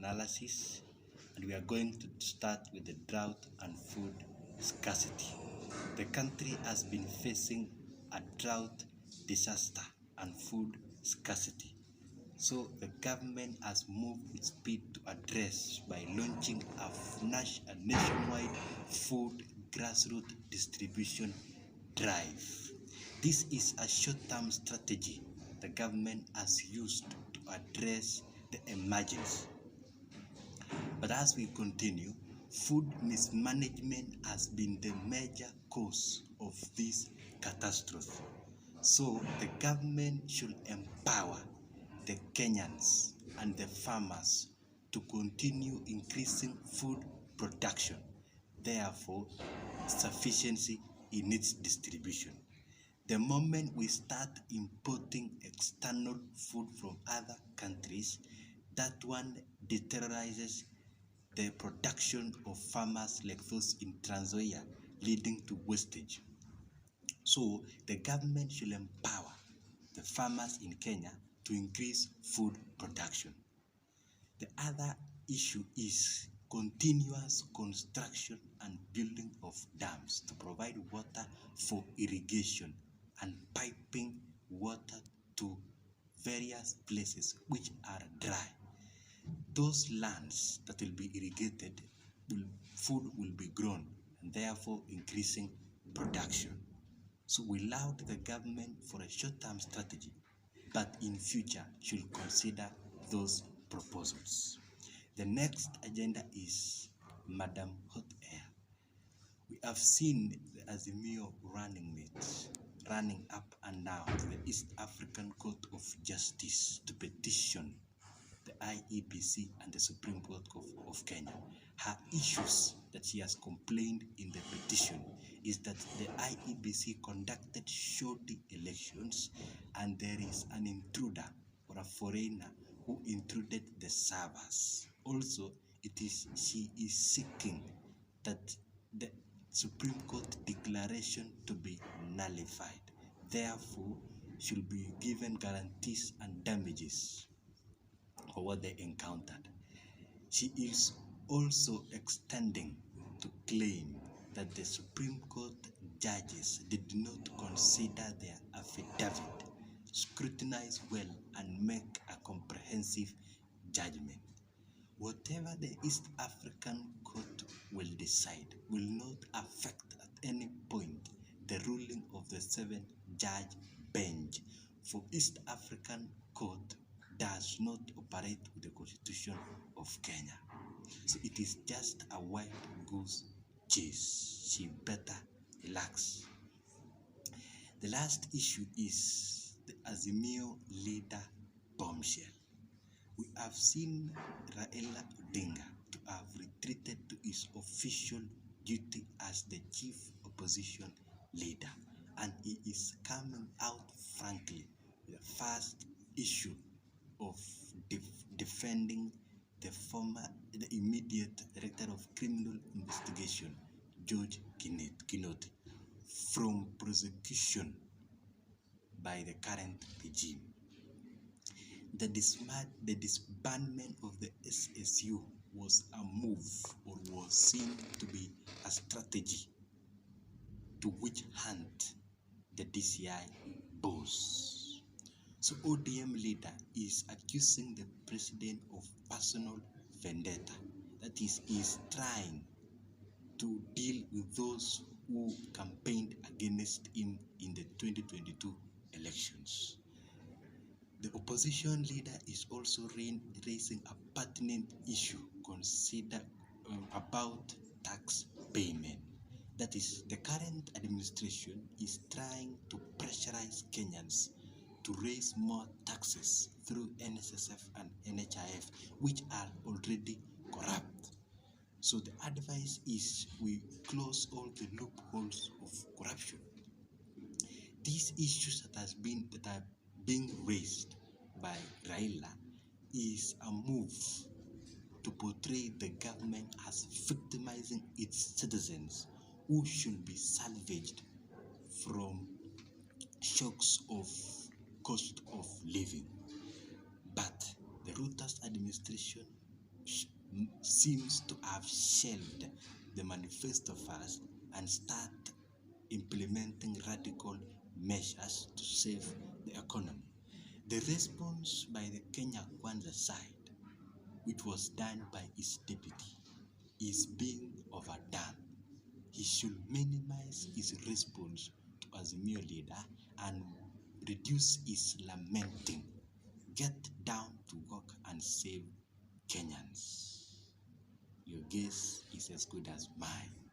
analysis, and we are going to start with the drought and food scarcity. The country has been facing a drought, disaster, and food scarcity. So the government has moved with speed to address by launching a nationwide food grassroots distribution drive. This is a short-term strategy the government has used to address the emergency. But as we continue, food mismanagement has been the major cause of this catastrophe. So the government should empower the Kenyans and the farmers to continue increasing food production, therefore sufficiency in its distribution. The moment we start importing external food from other countries, that one deteriorizes the production of farmers like those in Trans Nzoia, leading to wastage. So the government should empower the farmers in Kenya to increase food production. The other issue is continuous construction and building of dams to provide water for irrigation and piping water to various places which are dry. Those lands that will be irrigated, food will be grown, and therefore increasing production. So we laud the government for a short-term strategy, but in future should consider those proposals. The next agenda is Madam Hot Air. We have seen the Azimio running up and down to the East African Court of Justice to petition the IEBC and the Supreme Court of Kenya. Her issues that she has complained in the petition is that the IEBC conducted shoddy elections and there is an intruder or a foreigner who intruded the servers. Also, she is seeking that the Supreme Court declaration to be nullified. Therefore, should be given guarantees and damages for what they encountered. She is also extending to claim that the Supreme Court judges did not consider their affidavit, scrutinize well, and make a comprehensive judgment. Whatever the East African Court will decide will not affect at any point the ruling of the 7-judge bench, for East African Court does not operate with the Constitution of Kenya. So it is just a white goose chase. She better relax. The last issue is the Azimio leader Bombshell. We have seen Raila to have retreated to his official duty as the chief opposition leader, and he is coming out frankly with the first issue of defending the immediate director of criminal investigation, George Kinoti, from prosecution by the current regime. The disbandment of the SSU was a move, or was seen to be a strategy to witch hunt the DCI boss. So ODM leader is accusing the president of personal vendetta. That is trying to deal with those who campaigned against him in the 2022 elections. The opposition leader is also raising a pertinent issue about tax payment. That is, the current administration is trying to pressurize Kenyans to raise more taxes through NSSF and NHIF, which are already corrupt. So the advice is we close all the loopholes of corruption. These issues that are being raised by Raila is a move to portray the government as victimizing its citizens who should be salvaged from shocks of cost of living. But the Ruto's administration seems to have shelved the manifesto first and start implementing radical measures to save the economy. The response by the Kenya Kwanza side, which was done by his deputy, is being overdone. He should minimize his response to Azimio leader and reduce his lamenting. Get down to work and save Kenyans. Your guess is as good as mine.